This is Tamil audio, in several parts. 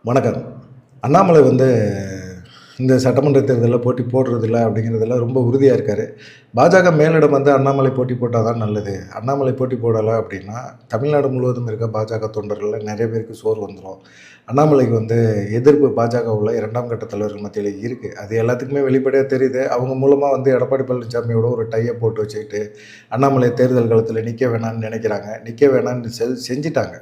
வணக்கம். அண்ணாமலை இந்த சட்டமன்ற தேர்தலில் போட்டி போடுறதில்ல அப்படிங்கிறதுல ரொம்ப உறுதியாக இருக்கார். பாஜக மேலிடம் அண்ணாமலை போட்டி போட்டால் தான் நல்லது. அண்ணாமலை போட்டி போடலை அப்படின்னா தமிழ்நாடு முழுவதும் இருக்க பாஜக தொண்டர்களில் நிறைய பேருக்கு சோறு வந்துடும். அண்ணாமலைக்கு எதிர்ப்பு பாஜகவுள்ள 2ஆம் கட்ட தலைவர்கள் மத்தியில் இருக்குது. அது எல்லாத்துக்குமே வெளிப்படையாக தெரியுது. அவங்க மூலமாக எடப்பாடி பழனிசாமியோட ஒரு டையை போட்டு வச்சுக்கிட்டு அண்ணாமலை தேர்தல் காலத்தில் நிற்க வேணான்னு நினைக்கிறாங்க. நிற்க வேணான்னு செஞ்சுட்டாங்க,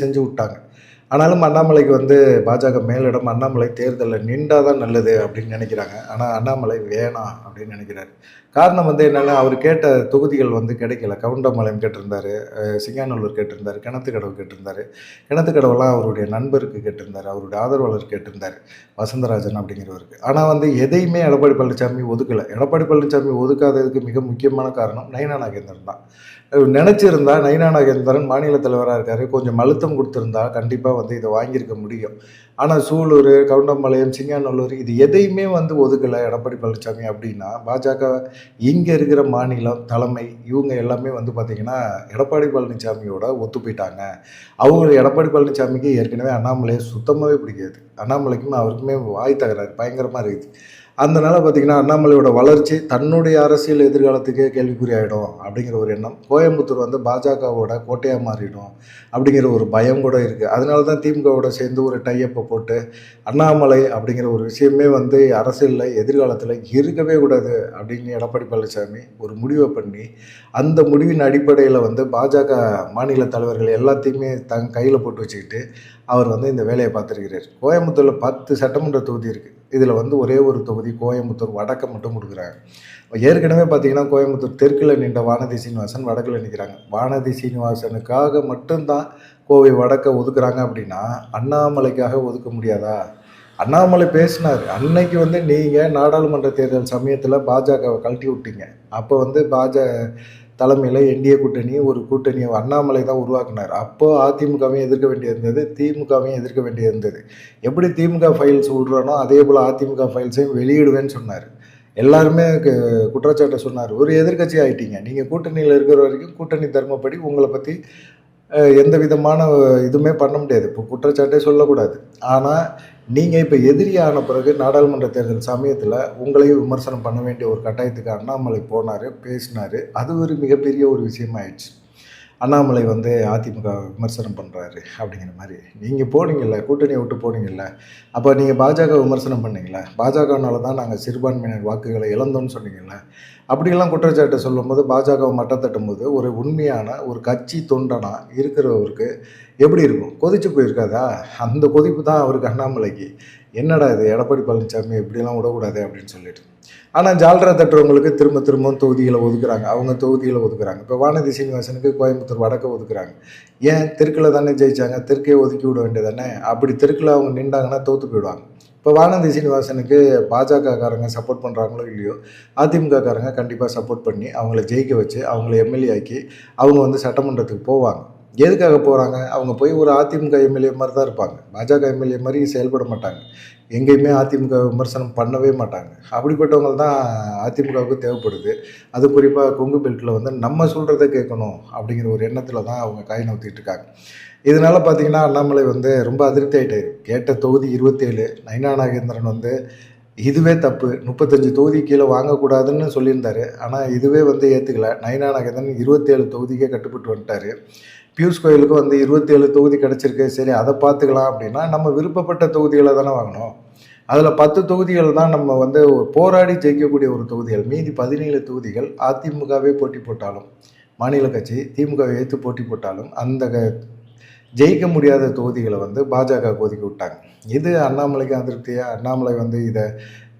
செஞ்சு விட்டாங்க. ஆனாலும் அண்ணாமலைக்கு பாஜக மேலிடம் அண்ணாமலை தேர்தலில் நின்றால் தான் நல்லது அப்படின்னு நினைக்கிறாங்க. ஆனால் அண்ணாமலை வேணாம் அப்படின்னு நினைக்கிறாரு. காரணம் என்னென்னா, அவர் கேட்ட தொகுதிகள் கிடைக்கல. கவுண்டம்பாளையம் கேட்டிருந்தார், சிங்காநல்லூர் கேட்டிருந்தார், கிணத்துக்கடவு கேட்டிருந்தார். கிணத்துக்கடவுலாம் அவருடைய நண்பருக்கு கேட்டிருந்தார், அவருடைய ஆதரவாளர் கேட்டிருந்தார், வசந்தராஜன் அப்படிங்கிறவருக்கு. ஆனால் எதையுமே எடப்பாடி பழனிசாமி ஒதுக்கலை. எடப்பாடி பழனிசாமி ஒதுக்காததுக்கு மிக முக்கியமான காரணம் நயினா நாகேந்திரன் தான். நினச்சிருந்தா நயினா நாகேந்திரன் மாநில தலைவராக இருக்கார், கொஞ்சம் அழுத்தம் கொடுத்துருந்தா கண்டிப்பாக இதை வாங்கியிருக்க முடியும். ஆனால் சூலூர், கவுண்டம்பாளையம், சிங்காநல்லூர் இது எதையுமே ஒதுக்கலை எடப்பாடி பழனிசாமி. அப்படின்னா பாஜக இங்கே இருக்கிற மாநிலம் தலைமை இவங்க எல்லாமே பார்த்திங்கன்னா எடப்பாடி பழனிசாமியோட ஒத்து போயிட்டாங்க. அவங்க எடப்பாடி பழனிசாமிக்கு ஏற்கனவே அண்ணாமலையை சுத்தமாகவே பிடிக்காது. அண்ணாமலைக்கும் அவருக்குமே வாய் தகராறு பயங்கரமாக இருக்குது. அதனால் பார்த்திங்கன்னா அண்ணாமலையோட வளர்ச்சி தன்னுடைய அரசியல் எதிர்காலத்துக்கே கேள்விக்குறி ஆகிடும் அப்படிங்கிற ஒரு எண்ணம். கோயம்புத்தூர் பாஜகவோட கோட்டையாக மாறிடும் அப்படிங்கிற ஒரு பயம் கூட இருக்குது. அதனால தான் திமுகவோட சேர்ந்து ஒரு டையப்பை போட்டு அண்ணாமலை அப்படிங்கிற ஒரு விஷயமே அரசியலில் எதிர்காலத்தில் இருக்கவே கூடாது அப்படின்னு எடப்பாடி பழனிசாமி ஒரு முடிவை பண்ணி, அந்த முடிவின் அடிப்படையில் பாஜக மாநில தலைவர்கள் எல்லாத்தையுமே கையில் போட்டு வச்சுக்கிட்டு அவர் இந்த வேலையை பார்த்துருக்கிறார். கோயம்புத்தூரில் 10 சட்டமன்ற தொகுதி இருக்குது. இதில் ஒரே ஒரு தொகுதி கோயம்புத்தூர் வடக்கை மட்டும் கொடுக்குறாங்க. ஏற்கனவே பார்த்திங்கன்னா கோயம்புத்தூர் தெற்கில் நின்ற வானதி சீனிவாசன் வடக்கில் நிற்கிறாங்க. வானதி சீனிவாசனுக்காக மட்டும்தான் கோவை வடக்கை ஒதுக்குறாங்க. அப்படின்னா அண்ணாமலைக்காக ஒதுக்க முடியாதா? அண்ணாமலை பேசினார் அன்னைக்கு நீங்கள் நாடாளுமன்ற தேர்தல் சமயத்தில் பாஜகவை கழட்டி விட்டீங்க. அப்போ தலைமையில் என்டிஏ கூட்டணி ஒரு கூட்டணியை அண்ணாமலை தான் உருவாக்குனார். அப்போது அதிமுகவையும் எதிர்க்க வேண்டியிருந்தது, திமுகவையும் எதிர்க்க வேண்டியிருந்தது. எப்படி திமுக ஃபைல்ஸ் விடுறானோ அதே போல் அதிமுக ஃபைல்ஸையும் வெளியிடுவேன்னு சொன்னார். எல்லாருமே குற்றச்சாட்டை சொன்னார். ஒரு எதிர்க்கட்சி ஆகிட்டீங்க, நீங்கள் கூட்டணியில் இருக்கிற வரைக்கும் கூட்டணி தர்மப்படி உங்களை பற்றி எந்த விதமான இதுவுமே பண்ண முடியாது. இப்போ குற்றச்சாட்டே சொல்லக்கூடாது. ஆனால் நீங்கள் இப்போ எதிரியான பிறகு நாடாளுமன்ற தேர்தல் சமயத்தில் உங்களையும் விமர்சனம் பண்ண வேண்டிய ஒரு கட்டாயத்துக்கு அண்ணாமலை போனார், பேசினார். அது ஒரு மிகப்பெரிய ஒரு விஷயமாயிடுச்சு. அண்ணாமலை அதிமுக விமர்சனம் பண்ணுறாரு அப்படிங்கிற மாதிரி. நீங்கள் போனீங்கல்ல, கூட்டணியை விட்டு போனீங்கல்ல, அப்போ நீங்கள் பாஜக விமர்சனம் பண்ணீங்களா? பாஜகனால தான் நாங்கள் சிறுபான்மையினர் வாக்குகளை இழந்தோம்னு சொன்னீங்கல்ல. அப்படியெல்லாம் குற்றச்சாட்டை சொல்லும்போது பாஜகவை மட்டம் தட்டும்போது ஒரு உண்மையான ஒரு கட்சி தொண்டனாக இருக்கிறவருக்கு எப்படி இருக்கும்? கொதிச்சு போயிருக்காதா? அந்த கொதிப்பு தான் அவருக்கு அண்ணாமலைக்கு. என்னடா இது எடப்பாடி பழனிசாமி இப்படிலாம் விடக்கூடாது அப்படின்னு சொல்லிட்டு. ஆனால் ஜால்ரா தட்டுறவங்களுக்கு திரும்பவும் தொகுதிகளை ஒதுக்குறாங்க, அவங்க தொகுதிகளை ஒதுக்குறாங்க. இப்போ வானதி சீனிவாசனுக்கு கோயம்புத்தூர் வடக்க ஒதுக்குறாங்க. ஏன்? தெற்கில் தானே ஜெயிச்சாங்க, தெற்கே ஒதுக்கி விட வேண்டியது தானே. அப்படி தெற்கில் அவங்க நின்றாங்கன்னா தோற்று போயிடுவாங்க. இப்போ வானதி சீனிவாசனுக்கு பாஜகக்காரங்க சப்போர்ட் பண்ணுறாங்களோ இல்லையோ, அதிமுகக்காரங்க கண்டிப்பாக சப்போர்ட் பண்ணி அவங்கள ஜெயிக்க வச்சு அவங்கள எம்எல்ஏ ஆக்கி அவங்க சட்டமன்றத்துக்கு போவாங்க. எதுக்காக போகிறாங்க? அவங்க போய் ஒரு அதிமுக எம்எல்ஏ மாதிரி தான் இருப்பாங்க. பாஜக எம்எல்ஏ மாதிரி செயல்பட மாட்டாங்க. எங்கேயுமே அதிமுக விமர்சனம் பண்ணவே மாட்டாங்க. அப்படிப்பட்டவங்க தான் அதிமுகவுக்கு தேவைப்படுது. அது குறிப்பாக கொங்கு பெல்ட்டில் நம்ம சொல்கிறத கேட்கணும் அப்படிங்கிற ஒரு எண்ணத்தில் தான் அவங்க காய் நவுத்திட்டு இருக்காங்க. இதனால் பார்த்திங்கன்னா அண்ணாமலை ரொம்ப அதிருப்தி ஆகிட்டார். கேட்ட தொகுதி 27. நயினா நாகேந்திரன் இதுவே தப்பு, 35 தொகுதி கீழே வாங்கக்கூடாதுன்னு சொல்லியிருந்தார். ஆனால் இதுவே ஏற்றுக்கலை. நயினா நாகேந்திரன் 27 தொகுதிக்கே கட்டுப்பட்டு வந்துட்டார். பியூஷ் கோயலுக்கு 27 தொகுதி கிடச்சிருக்கு, சரி அதை பார்த்துக்கலாம் அப்படின்னா நம்ம விருப்பப்பட்ட தொகுதிகளை தானே வாங்கணும். அதில் 10 தொகுதிகள் தான் நம்ம போராடி ஜெயிக்கக்கூடிய ஒரு தொகுதிகள். மீதி 17 தொகுதிகள் அதிமுகவே போட்டி போட்டாலும், மாநில கட்சி திமுகவை ஏற்று போட்டி போட்டாலும் அந்த ஜெயிக்க முடியாத தொகுதிகளை பாஜக ஒதுக்கி விட்டாங்க. இது அண்ணாமலைக்கு அதிருப்தியா? அண்ணாமலை இதை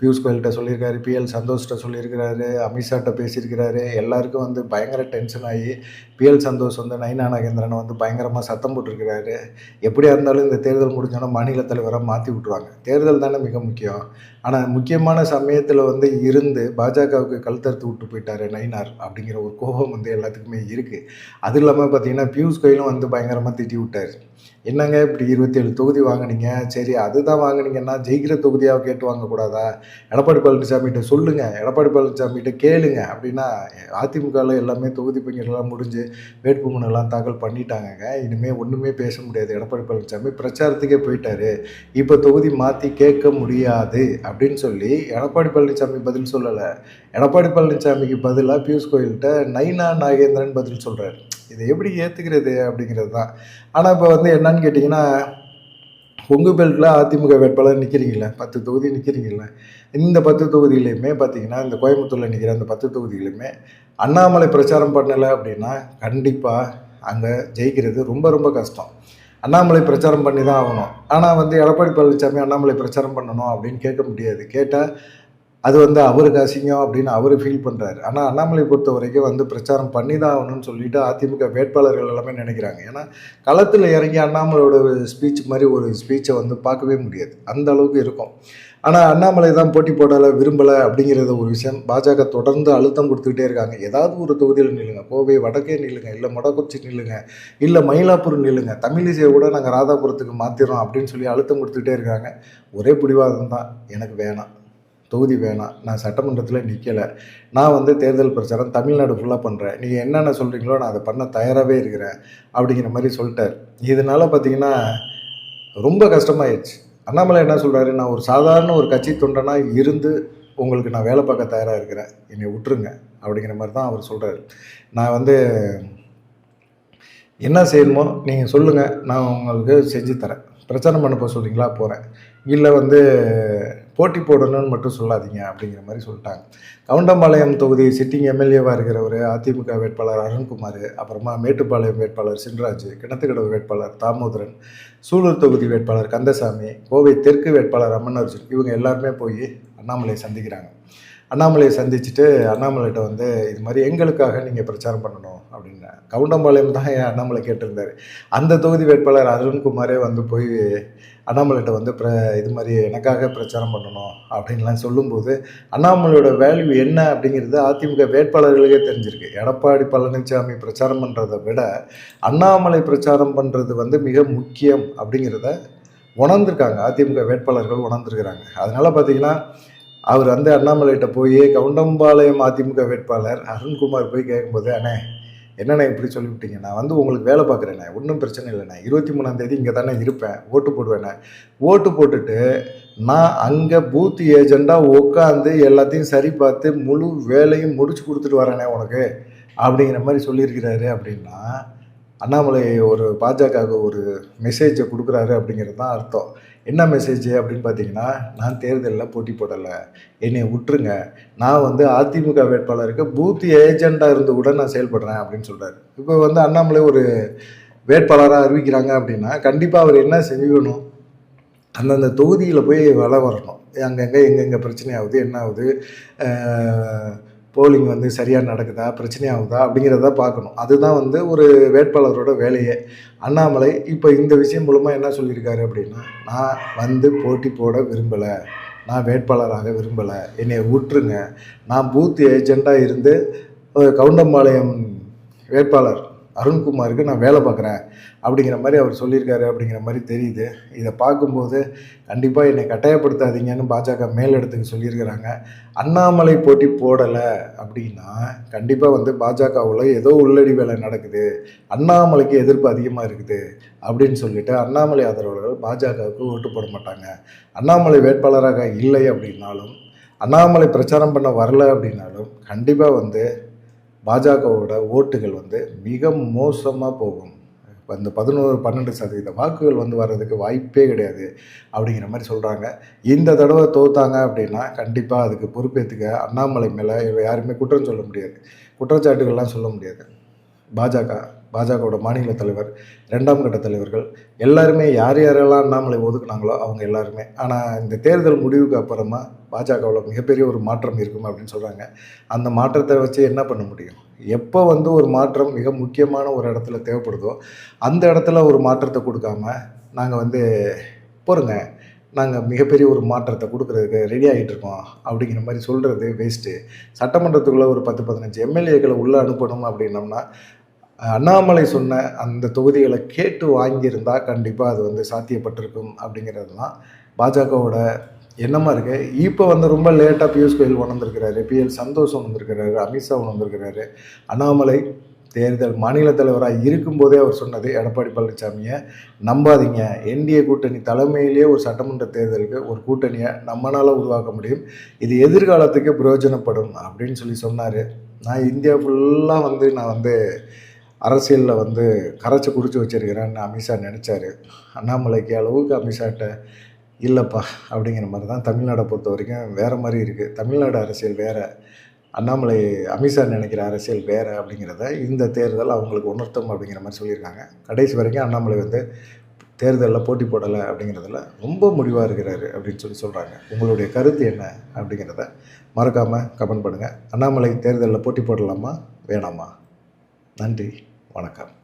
பியூஷ் கோயல்கிட்ட சொல்லியிருக்காரு, பிஎல் சந்தோஷ்கிட்ட சொல்லியிருக்கிறாரு, அமித்ஷாட்ட பேசியிருக்கிறாரு. எல்லாருக்கும் பயங்கர டென்ஷன் ஆகி பிஎல் சந்தோஷ் நயினா நாகேந்திரனை பயங்கரமாக சத்தம் போட்டிருக்கிறாரு. எப்படியா இருந்தாலும் இந்த தேர்தல் முடிஞ்சோன்னா மாநில தலைவராக மாற்றி விட்ருவாங்க. தேர்தல் தானே மிக முக்கியம். ஆனால் முக்கியமான சமயத்தில் இருந்து பாஜகவுக்கு கழுத்தறுத்து விட்டு போயிட்டாரு நயினார் அப்படிங்கிற ஒரு கோபம் எல்லாத்துக்குமே இருக்குது. அது இல்லாமல் பார்த்திங்கன்னா பியூஷ் கோயலும் பயங்கரமாக திட்டி விட்டார். என்னங்க இப்படி 27 தொகுதி வாங்குனீங்க, சரி அதுதான் வாங்குனீங்கன்னா ஜெயிக்கிற தொகுதியாக கேட்டு வாங்கக்கூடாதா? எடப்பாடி பழனிசாமிகிட்ட சொல்லுங்க, எடப்பாடி பழனிசாமிகிட்ட கேளுங்க அப்படின்னா, அதிமுகவில் எல்லாமே தொகுதி பங்கீடுலாம் முடிஞ்சு வேட்புமனுலாம் தாக்கல் பண்ணிட்டாங்கங்க. இனிமேல் ஒன்றுமே பேச முடியாது. எடப்பாடி பழனிசாமி பிரச்சாரத்துக்கே போயிட்டாரு. இப்போ தொகுதி மாற்றி கேட்க முடியாது அப்படின்னு சொல்லி எடப்பாடி பழனிசாமி பதில் சொல்லலை. எடப்பாடி பழனிசாமிக்கு பதிலாக பியூஷ் கோயல்கிட்ட நைனா நாகேந்திரன் பதில் சொல்கிறார். இதை எப்படி ஏற்றுக்கிறது அப்படிங்கிறது தான். ஆனால் இப்போ வந்து என்னன்னு கேட்டிங்கன்னா, கொங்கு பெல்ட்டில் அதிமுக வேட்பாளர் நிற்கிறீங்கள, 10 தொகுதி நிற்கிறீங்கள, இந்த 10 தொகுதியிலையுமே பார்த்தீங்கன்னா, இந்த கோயம்புத்தூரில் நிற்கிற அந்த 10 தொகுதியிலுமே அண்ணாமலை பிரச்சாரம் பண்ணலை அப்படின்னா கண்டிப்பாக அங்கே ஜெயிக்கிறது ரொம்ப ரொம்ப கஷ்டம். அண்ணாமலை பிரச்சாரம் பண்ணி தான் ஆகணும். ஆனால் வந்து எடப்பாடி பழனிசாமி அண்ணாமலை பிரச்சாரம் பண்ணணும் அப்படின்னு கேட்க முடியாது. கேட்டால் அது வந்து அவருக்கு அசிங்கம் அப்படின்னு அவர் ஃபீல் பண்ணுறாரு. ஆனால் அண்ணாமலை பொறுத்த வரைக்கும் வந்து பிரச்சாரம் பண்ணி தான் ஆகணும்னு சொல்லிட்டு அதிமுக வேட்பாளர்கள் எல்லாமே நினைக்கிறாங்க. ஏன்னா களத்தில் இறங்கி அண்ணாமலையோட ஸ்பீச் மாதிரி ஒரு ஸ்பீச்சை வந்து பார்க்கவே முடியாது, அந்த அளவுக்கு இருக்கும். ஆனால் அண்ணாமலை தான் போட்டி போடலை, விரும்பலை அப்படிங்கிறது ஒரு விஷயம். பாஜக தொடர்ந்து அழுத்தம் கொடுத்துக்கிட்டே இருக்காங்க. ஏதாவது ஒரு தொகுதியில் நில்லுங்க, கோவை வடக்கே நில்லுங்க, இல்லை மொடக்குறிச்சி நில்லுங்க, இல்லை மயிலாப்பூர் நில்லுங்க, தமிழிசையை கூட நாங்கள் ராதாபுரத்துக்கு மாற்றிடுறோம் அப்படின்னு சொல்லி அழுத்தம் கொடுத்துக்கிட்டே இருக்காங்க. ஒரே பிடிவாதம் தான், எனக்கு வேணாம், தொகுதி வேணாம், நான் சட்டமன்றத்தில் நிற்கலை, நான் வந்து தேர்தல் பிரச்சாரம் தமிழ்நாடு ஃபுல்லாக பண்ணுறேன், நீங்கள் என்னென்ன சொல்கிறீங்களோ நான் அதை பண்ண தயாராகவே இருக்கிறேன் அப்படிங்கிற மாதிரி சொல்லிட்டார். இதனால் பார்த்திங்கன்னா ரொம்ப கஷ்டமாயிடுச்சு. அண்ணாமலை என்ன சொல்கிறாரு, நான் ஒரு சாதாரண ஒரு கட்சி தொண்டனாக இருந்து உங்களுக்கு நான் வேலை பார்க்க தயாராக இருக்கிறேன், என்னை விட்டுருங்க அப்படிங்கிற மாதிரி தான் அவர் சொல்கிறாரு. நான் வந்து என்ன செய்யணுமோ நீங்கள் சொல்லுங்கள், நான் உங்களுக்கு செஞ்சு தரேன். பிரச்சாரம் பண்ண போக சொல்கிறீங்களா, போகிறேன், இல்லை வந்து போட்டி போடணும்னு மட்டும் சொல்லாதீங்க அப்படிங்கிற மாதிரி சொல்லிட்டாங்க. கவுண்டம்பாளையம் தொகுதி சிட்டிங் எம்எல்ஏவாக இருக்கிறவர் அதிமுக வேட்பாளர் அருண்குமார், அப்புறமா மேட்டுப்பாளையம் வேட்பாளர் சின்ராஜ், கிணத்துக்கடவு வேட்பாளர் தாமோதரன், சூலூர் தொகுதி வேட்பாளர் கந்தசாமி, கோவை தெற்கு வேட்பாளர் அம்மனர்ஜுன், இவங்க எல்லாருமே போய் அண்ணாமலையை சந்திக்கிறாங்க. அண்ணாமலையை சந்திச்சுட்டு அண்ணாமலைகிட்ட வந்து இது மாதிரி எங்களுக்காக நீங்கள் பிரச்சாரம் பண்ணணும் அப்படின்னு. கவுண்டம்பாளையம் தான் என் அண்ணாமலை கேட்டிருந்தார். அந்த தொகுதி வேட்பாளர் அருண்குமாரே வந்து போய் அண்ணாமலைகிட்ட வந்து இது மாதிரி எனக்காக பிரச்சாரம் பண்ணணும் அப்படின்லாம் சொல்லும்போது அண்ணாமலையோட வேல்யூ என்ன அப்படிங்கிறது அதிமுக வேட்பாளர்களுக்கே தெரிஞ்சிருக்கு. எடப்பாடி பழனிசாமி பிரச்சாரம் பண்ணுறதை விட அண்ணாமலை பிரச்சாரம் பண்ணுறது வந்து மிக முக்கியம் அப்படிங்கிறத உணர்ந்துருக்காங்க, அதிமுக வேட்பாளர்கள் உணர்ந்துருக்கிறாங்க. அதனால் பார்த்திங்கன்னா அவர் வந்து அண்ணாமலைகிட்ட போய் கவுண்டம்பாளையம் அதிமுக வேட்பாளர் அருண்குமார் போய் கேட்கும்போது, அண்ணே என்னண்ணே இப்படி சொல்லிவிட்டீங்க, நான் வந்து உங்களுக்கு வேலை பார்க்குறேண்ணே, ஒன்றும் பிரச்சனை இல்லைண்ணே, 23ஆம் தேதி இங்கே தானே இருப்பேன், ஓட்டு போடுவேண்ணே, ஓட்டு போட்டுட்டு நான் அங்கே பூத் ஏஜெண்டாக உட்காந்து எல்லாத்தையும் சரி பார்த்து முழு வேலையும் முடிச்சு கொடுத்துட்டு வரேனே உனக்கு அப்படிங்கிற மாதிரி சொல்லியிருக்கிறாரு. அப்படின்னா அண்ணாமலை ஒரு பாஜகவுக்கு ஒரு மெசேஜை கொடுக்குறாரு அப்படிங்கிறது தான் அர்த்தம். என்ன மெசேஜ் அப்படின்னு பார்த்தீங்கன்னா, நான் தேர்தலில் போட்டி போடலை, என்னை விட்டுருங்க, நான் வந்து அதிமுக வேட்பாளருக்கு பூத் ஏஜெண்டாக இருந்து கூட நான் செயல்படுறேன் அப்படின்னு சொல்கிறாரு. இப்போ வந்து அண்ணாமலை ஒரு வேட்பாளராக அறிவிக்கிறாங்க அப்படின்னா கண்டிப்பாக அவர் என்ன செய்யணும், அந்தந்த தொகுதியில் போய் வளம் வரணும், அங்கங்கே எங்கெங்கே பிரச்சனை ஆகுது, என்ன ஆகுது, போலிங் வந்து சரியாக நடக்குதா, பிரச்சனையாகுதா அப்படிங்கிறத பார்க்கணும். அதுதான் வந்து ஒரு வேட்பாளரோட வேலையே. அண்ணாமலை இப்போ இந்த விஷயம் மூலமாக என்ன சொல்லியிருக்காரு அப்படின்னா, நான் வந்து போட்டி போட விரும்பலை, நான் வேட்பாளராக விரும்பலை, என்னை விட்டுருங்க, நான் பூத் ஏஜெண்டாக இருந்து கவுண்டம்பாளையம் வேட்பாளர் அருண்குமாருக்கு நான் வேலை பார்க்குறேன் அப்படிங்கிற மாதிரி அவர் சொல்லியிருக்காரு அப்படிங்கிற மாதிரி தெரியுது. இதை பார்க்கும்போது கண்டிப்பாக என்னை கட்டாயப்படுத்தாதீங்கன்னு பாஜக மேலிடத்துக்கு சொல்லியிருக்கிறாங்க. அண்ணாமலை போட்டி போடலை அப்படின்னா கண்டிப்பாக வந்து பாஜகவில் ஏதோ உள்ளடி வேலை நடக்குது, அண்ணாமலைக்கு எதிர்ப்பு அதிகமாக இருக்குது அப்படின்னு சொல்லிட்டு அண்ணாமலை ஆதரவாளர்கள் பாஜகவுக்கு ஓட்டு போட மாட்டாங்க. அண்ணாமலை வேட்பாளராக இல்லை அப்படின்னாலும், அண்ணாமலை பிரச்சாரம் பண்ண வரல அப்படின்னாலும் கண்டிப்பாக வந்து பாஜகவோட ஓட்டுகள் வந்து மிக மோசமாக போகும். அந்த 11-12% வாக்குகள் வந்து வர்றதுக்கு வாய்ப்பே கிடையாது அப்படிங்கிற மாதிரி சொல்கிறாங்க. இந்த தடவை தோத்தாங்க அப்படின்னா கண்டிப்பாக அதுக்கு பொறுப்பேற்றுக்க அண்ணாமலை மேலே யாருமே குற்றம் சொல்ல முடியாது, குற்றச்சாட்டுகள்லாம் சொல்ல முடியாது. பாஜகவோட மாநில தலைவர், 2ஆம் கட்ட தலைவர்கள் எல்லாருமே யார் யாரெல்லாம் அண்ணாமலை ஒதுக்குனாங்களோ அவங்க எல்லாருமே. ஆனால் இந்த தேர்தல் முடிவுக்கு அப்புறமா பாஜகவில் மிகப்பெரிய ஒரு மாற்றம் இருக்கும் அப்படின்னு சொல்கிறாங்க. அந்த மாற்றத்தை வச்சு என்ன பண்ண முடியும்? எப்போ வந்து ஒரு மாற்றம் மிக முக்கியமான ஒரு இடத்துல தேவைப்படுதோ அந்த இடத்துல ஒரு மாற்றத்தை கொடுக்காம நாங்கள் வந்து பொறுங்க, நாங்கள் மிகப்பெரிய ஒரு மாற்றத்தை கொடுக்குறதுக்கு ரெடி ஆகிட்டு இருக்கோம் அப்படிங்கிற மாதிரி சொல்கிறது வேஸ்ட்டு. சட்டமன்றத்துக்குள்ளே ஒரு 10-15 எம்எல்ஏக்களை உள்ளே அனுப்பணும் அப்படின்னோம்னா அண்ணாமலை சொன்ன அந்த தொகுதிகளை கேட்டு வாங்கியிருந்தா கண்டிப்பாக அது வந்து சாத்தியப்பட்டிருக்கும் அப்படிங்கிறது தான் பாஜகவோட எண்ணமாக இருக்குது. இப்போ வந்து ரொம்ப லேட்டாக பியூஷ் கோயல் உணர்ந்திருக்கிறாரு, PL சந்தோஷ் உணர்ந்திருக்கிறாரு, அமித்ஷா உணர்ந்திருக்கிறாரு. அண்ணாமலை தேர்தல் மாநில தலைவராக இருக்கும்போதே அவர் சொன்னது, எடப்பாடி பழனிசாமியை நம்பாதீங்க, என்டிஏ கூட்டணி தலைமையிலேயே ஒரு சட்டமன்ற தேர்தலுக்கு ஒரு கூட்டணியை நம்மளால் உருவாக்க முடியும், இது எதிர்காலத்துக்கு பிரயோஜனப்படும் அப்படின்னு சொல்லி சொன்னார். நான் இந்தியா ஃபுல்லாக வந்து நான் வந்து அரசியலில் வந்து கரைச்சி குடிச்சு வச்சுருக்கிறேன்னு அமித்ஷா நினச்சாரு. அண்ணாமலைக்கு அளவுக்கு அமித்ஷாட்ட இல்லைப்பா அப்படிங்கிற மாதிரி தான் தமிழ்நாடை பொறுத்த வரைக்கும் வேறு மாதிரி இருக்குது. தமிழ்நாடு அரசியல் வேறு, அண்ணாமலை அமித்ஷா நினைக்கிற அரசியல் வேறு அப்படிங்கிறத இந்த தேர்தல் அவங்களுக்கு உணர்த்தும் அப்படிங்கிற மாதிரி சொல்லியிருக்காங்க. கடைசி வரைக்கும் அண்ணாமலை வந்து தேர்தலில் போட்டி போடலை அப்படிங்கிறதுல ரொம்ப முடிவாக இருக்கிறாரு அப்படின்னு சொல்லி சொல்கிறாங்க. உங்களுடைய கருத்து என்ன அப்படிங்கிறத மறக்காமல் கமெண்ட் பண்ணுங்கள். அண்ணாமலை தேர்தலில் போட்டி போடலாமா வேணாமா? நன்றி, வணக்கம்.